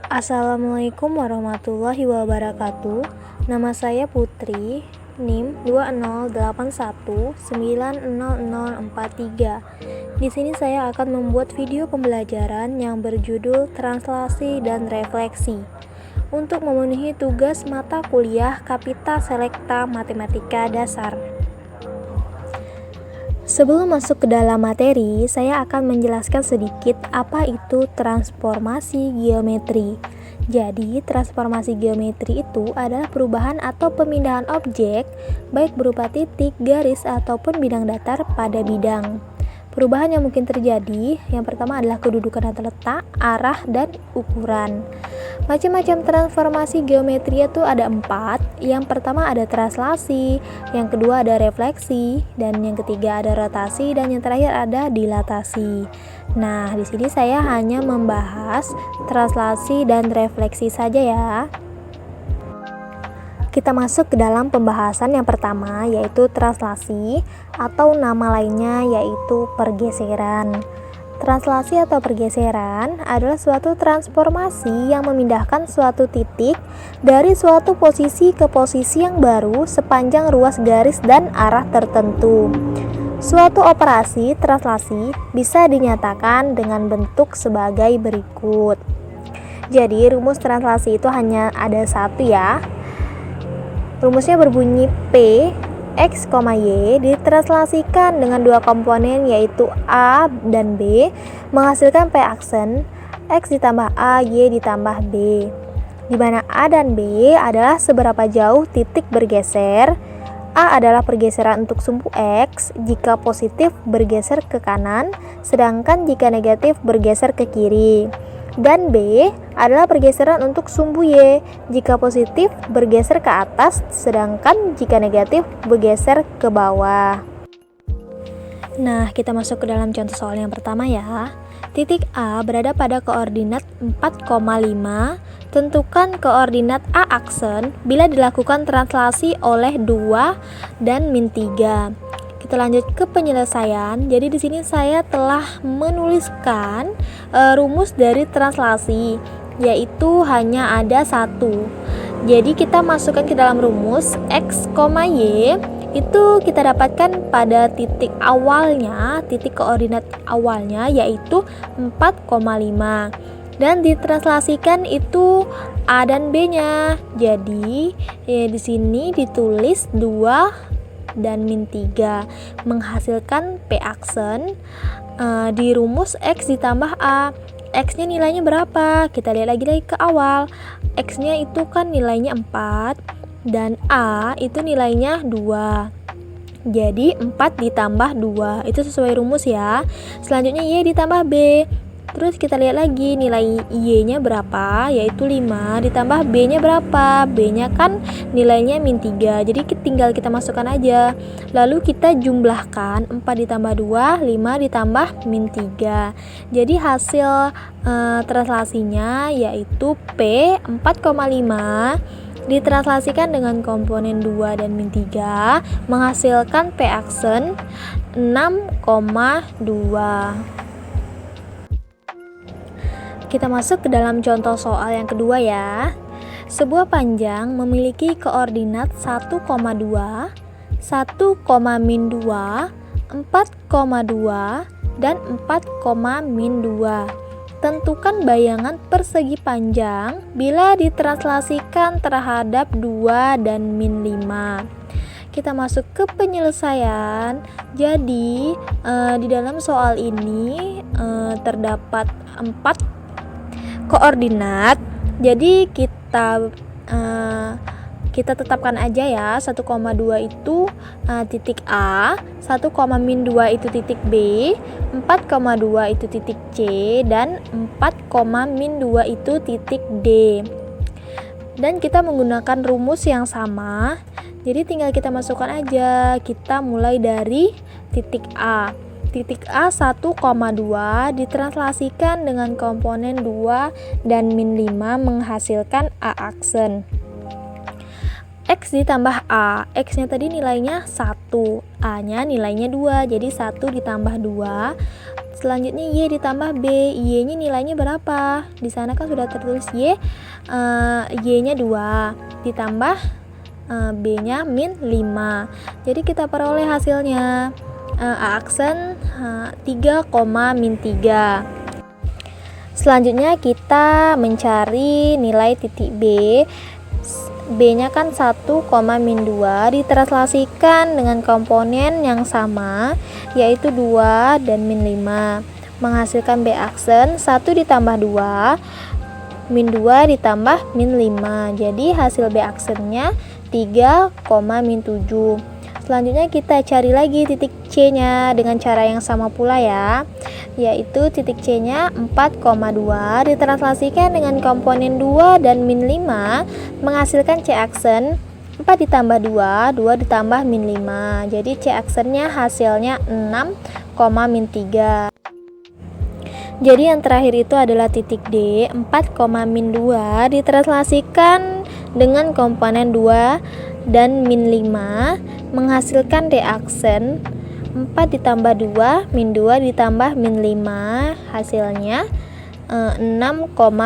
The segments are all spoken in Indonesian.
Assalamualaikum warahmatullahi wabarakatuh. Nama saya Putri, NIM 208190043. Di sini saya akan membuat video pembelajaran yang berjudul Translasi dan Refleksi untuk memenuhi tugas mata kuliah Kapita Selekta Matematika Dasar. Sebelum masuk ke dalam materi, saya akan menjelaskan sedikit apa itu transformasi geometri. Jadi, transformasi geometri itu adalah perubahan atau pemindahan objek, baik berupa titik, garis, ataupun bidang datar pada bidang. Perubahan yang mungkin terjadi, yang pertama adalah kedudukan atau letak, arah, dan ukuran. Macam-macam transformasi geometri itu ada 4. Yang pertama ada translasi, yang kedua ada refleksi, dan yang ketiga ada rotasi, dan yang terakhir ada dilatasi. Nah, di sini saya hanya membahas translasi dan refleksi saja ya. Kita masuk ke dalam pembahasan yang pertama, yaitu translasi atau nama lainnya yaitu pergeseran. Translasi atau pergeseran adalah suatu transformasi yang memindahkan suatu titik dari suatu posisi ke posisi yang baru sepanjang ruas garis dan arah tertentu. Suatu operasi translasi bisa dinyatakan dengan bentuk sebagai berikut. Jadi rumus translasi itu hanya ada satu ya. Rumusnya berbunyi P X, Y ditranslasikan dengan dua komponen yaitu A dan B menghasilkan P aksen X ditambah A, Y ditambah B, di mana A dan B adalah seberapa jauh titik bergeser. A adalah pergeseran untuk sumbu X jika positif bergeser ke kanan, sedangkan jika negatif bergeser ke kiri. Dan B adalah pergeseran untuk sumbu Y jika positif bergeser ke atas, sedangkan jika negatif bergeser ke bawah. Nah, kita masuk ke dalam contoh soal yang pertama ya. Titik A berada pada koordinat 4,5. Tentukan koordinat A aksen bila dilakukan translasi oleh 2 dan min 3. Kita lanjut ke penyelesaian. Jadi di sini saya telah menuliskan rumus dari translasi, yaitu hanya ada satu. Jadi kita masukkan ke dalam rumus X, Y itu kita dapatkan pada titik awalnya, titik koordinat awalnya yaitu 4,5. Dan ditranslasikan itu A dan B-nya. Jadi di sini ditulis 2 dan min 3 menghasilkan P aksen di rumus X ditambah A. X nya nilainya berapa? Kita lihat lagi ke awal. X nya itu kan nilainya 4 dan A itu nilainya 2. Jadi 4 ditambah 2 itu sesuai rumus ya. Selanjutnya Y ditambah B. Terus kita lihat lagi nilai Y-nya berapa, yaitu 5 ditambah B-nya berapa. B-nya kan nilainya min 3, jadi tinggal kita masukkan aja. Lalu kita jumlahkan 4 ditambah 2, 5 ditambah min 3. Jadi hasil translasinya yaitu P 4,5 ditranslasikan dengan komponen 2 dan min 3 menghasilkan P aksen 6,2. Kita masuk ke dalam contoh soal yang kedua ya. Sebuah panjang memiliki koordinat 1,2, 1, min 2, 4,2, dan 4, min 2. Tentukan bayangan persegi panjang bila ditranslasikan terhadap 2 dan min 5. Kita masuk ke penyelesaian. Jadi di dalam soal ini terdapat 4 koordinat. Jadi kita tetapkan aja ya. 1,2 itu titik A, 1, min 2 itu titik B, 4,2 itu titik C, dan 4, min 2 itu titik D. Dan kita menggunakan rumus yang sama. Jadi tinggal kita masukkan aja. Kita mulai dari titik A. Titik A 1,2 ditranslasikan dengan komponen 2 dan min 5 menghasilkan A aksen. X ditambah A. X nya tadi nilainya 1, A nya nilainya 2. Jadi 1 ditambah 2 Selanjutnya Y ditambah B, Y-nya nilainya berapa? Di sana kan sudah tertulis Y-nya 2 ditambah B-nya min 5. Jadi kita peroleh hasilnya A aksen 3, min 3. Selanjutnya kita mencari nilai titik B. B-nya kan 1, min 2 ditranslasikan dengan komponen yang sama yaitu 2 dan min 5 menghasilkan B aksen 1 ditambah 2 min 2 ditambah min 5. Jadi hasil B aksennya 3, min 7. Selanjutnya kita cari lagi titik C-nya dengan cara yang sama pula ya, yaitu titik C-nya 4,2 ditranslasikan dengan komponen 2 dan min 5 menghasilkan C aksen 4 ditambah 2, 2 ditambah min 5. Jadi C aksennya hasilnya 6, min 3. Jadi yang terakhir itu adalah titik D, 4, min 2 ditranslasikan dengan komponen 2 dan min 5 menghasilkan D aksen 4 ditambah 2, min 2 ditambah min 5 hasilnya 6,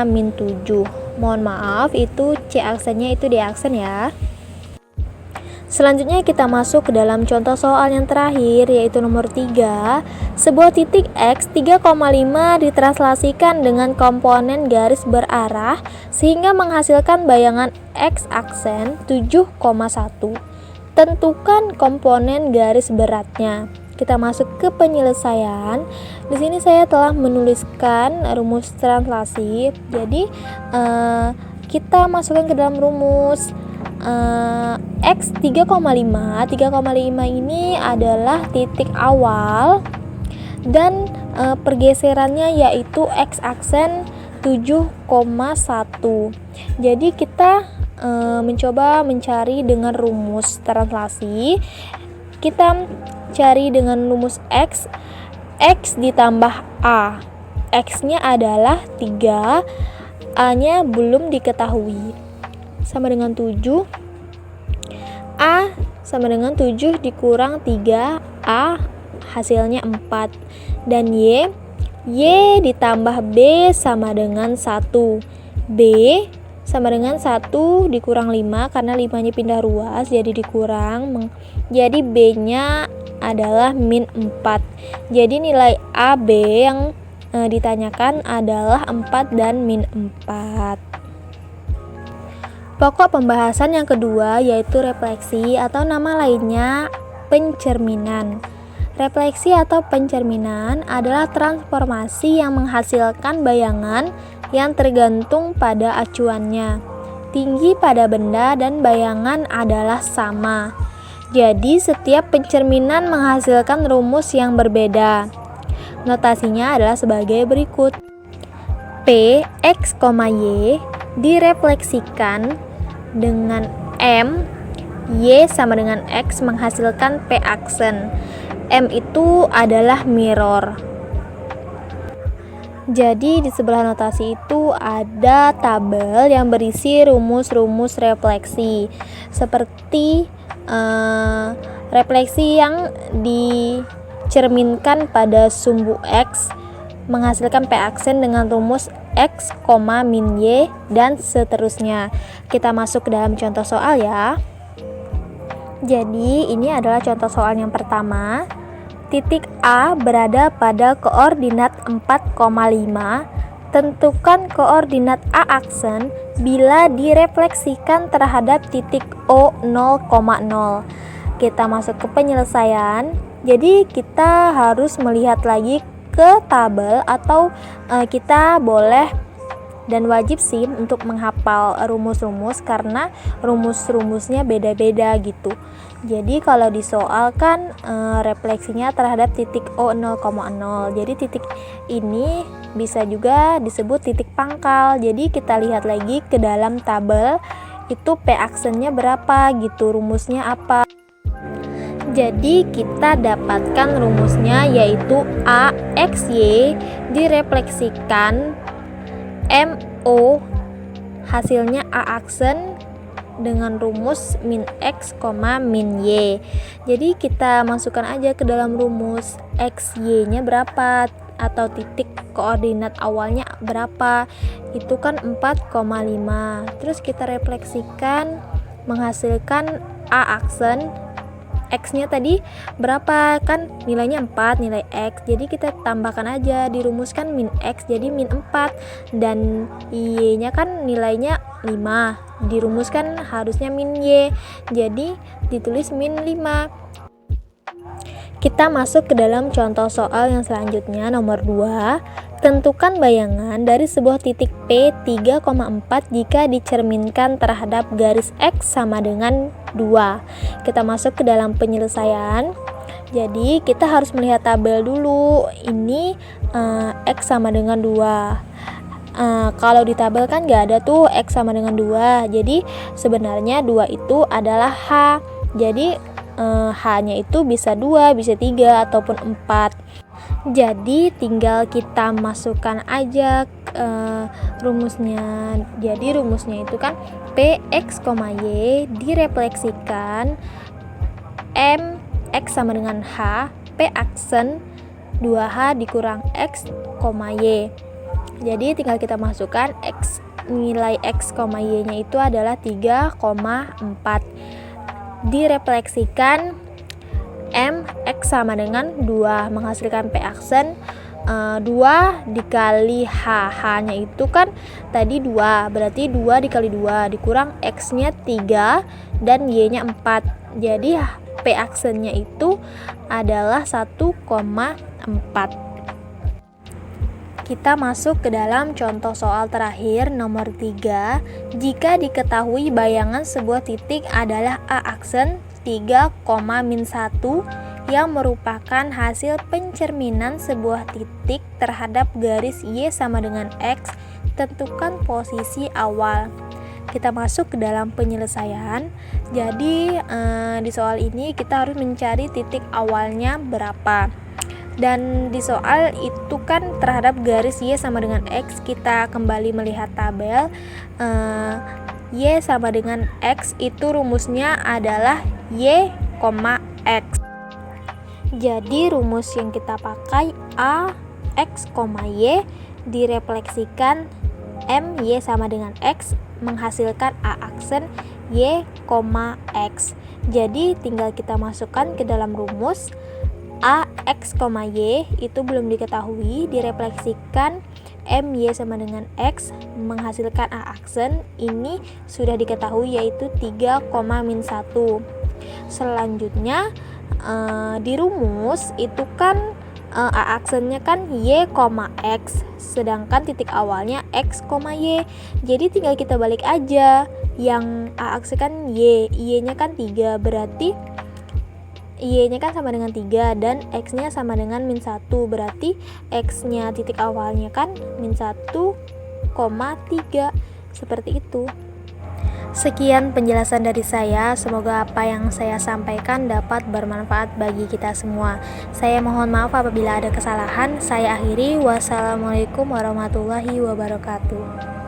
min 7. Mohon maaf, itu C aksennya itu D aksen ya. Selanjutnya kita masuk ke dalam contoh soal yang terakhir, yaitu nomor 3. Sebuah titik X 3,5 ditranslasikan dengan komponen garis berarah sehingga menghasilkan bayangan X aksen 7,1. Tentukan komponen garis beratnya. Kita masuk ke penyelesaian. Di sini saya telah menuliskan rumus translasi. Jadi kita masukkan ke dalam rumus. X 3,5 ini adalah titik awal dan pergeserannya yaitu X aksen 7,1. Jadi kita mencoba mencari dengan rumus translasi. Kita cari dengan rumus X ditambah A. X-nya adalah 3, A-nya belum diketahui. Sama dengan 7. A sama dengan 7 dikurang 3, A hasilnya 4. Dan Y ditambah B sama dengan 1. B sama dengan 1 dikurang 5 karena 5-nya pindah ruas jadi dikurang. Jadi B-nya adalah min 4. Jadi nilai AB yang ditanyakan adalah 4 dan min 4. Pokok pembahasan yang kedua yaitu refleksi atau nama lainnya pencerminan. Refleksi atau pencerminan adalah transformasi yang menghasilkan bayangan yang tergantung pada acuannya. Tinggi pada benda dan bayangan adalah sama. Jadi setiap pencerminan menghasilkan rumus yang berbeda. Notasinya adalah sebagai berikut. P, X, Y direfleksikan dengan M, Y sama dengan X menghasilkan P aksen. M itu adalah mirror. Jadi di sebelah notasi itu ada tabel yang berisi rumus-rumus refleksi. Seperti refleksi yang dicerminkan pada sumbu X menghasilkan P aksen dengan rumus X, min Y dan seterusnya. Kita masuk ke dalam contoh soal ya. Jadi ini adalah contoh soal yang pertama. Titik A berada pada koordinat 4,5. Tentukan koordinat A aksen bila direfleksikan terhadap titik O 0,0. Kita masuk ke penyelesaian. Jadi kita harus melihat lagi ke tabel atau kita boleh dan wajib sih untuk menghafal rumus-rumus karena rumus-rumusnya beda-beda gitu. Jadi kalau di soal kan refleksinya terhadap titik O 0,0. Jadi titik ini bisa juga disebut titik pangkal. Jadi kita lihat lagi ke dalam tabel itu P aksennya berapa gitu, rumusnya apa. Jadi kita dapatkan rumusnya yaitu A X Y direfleksikan MO hasilnya A aksen dengan rumus min X, min Y. Jadi kita masukkan aja ke dalam rumus X Y nya berapa, atau titik koordinat awalnya berapa? Itu kan 4,5. Terus kita refleksikan menghasilkan A aksen. X-nya tadi berapa? Kan nilainya 4, nilai X. Jadi kita tambahkan aja, dirumuskan min X jadi min 4. Dan Y-nya kan nilainya 5. Dirumuskan harusnya min Y. Jadi ditulis min 5. Kita masuk ke dalam contoh soal yang selanjutnya, nomor 2. Tentukan bayangan dari sebuah titik P 3,4 jika dicerminkan terhadap garis X sama dengan 2. Kita masuk ke dalam penyelesaian. Jadi kita harus melihat tabel dulu. Ini X sama dengan 2. Kalau di tabel kan gak ada tuh X sama dengan 2. Jadi sebenarnya 2 itu adalah H. Jadi H-nya itu bisa 2, bisa 3, ataupun 4. Jadi tinggal kita masukkan aja rumusnya. Jadi rumusnya itu kan Px, Y direfleksikan M X sama dengan H, P aksen 2H dikurang X, Y. Jadi tinggal kita masukkan X, nilai X, Y nya itu adalah 3,4. Direfleksikan M X sama dengan 2 menghasilkan P aksen 2 dikali H nya itu kan tadi 2, berarti 2 dikali 2 dikurang X nya 3 dan Y nya 4. Jadi P aksennya itu adalah 1,4. Kita masuk ke dalam contoh soal terakhir, nomor 3. Jika diketahui bayangan sebuah titik adalah A aksen 3,-1 yang merupakan hasil pencerminan sebuah titik terhadap garis Y sama dengan X, tentukan posisi awal. Kita masuk ke dalam penyelesaian. Jadi di soal ini kita harus mencari titik awalnya berapa. Dan di soal itu kan terhadap garis Y sama dengan X, kita kembali melihat tabel. Y sama dengan X itu rumusnya adalah Y, X. Jadi rumus yang kita pakai A, X, Y direfleksikan M, Y sama dengan X menghasilkan A aksen Y, X. Jadi tinggal kita masukkan ke dalam rumus. A, X, Y itu belum diketahui, direfleksikan M, Y sama dengan X menghasilkan A aksen, ini sudah diketahui yaitu 3,-1. Selanjutnya di rumus itu kan A aksennya kan Y, X, sedangkan titik awalnya X, Y. Jadi tinggal kita balik aja, yang A aksen kan Y, Y-nya kan 3, berarti Y-nya kan sama dengan 3 dan X-nya sama dengan -1, berarti X-nya titik awalnya kan -1,3, seperti itu. Sekian penjelasan dari saya, semoga apa yang saya sampaikan dapat bermanfaat bagi kita semua. Saya mohon maaf apabila ada kesalahan. Saya akhiri, wassalamualaikum warahmatullahi wabarakatuh.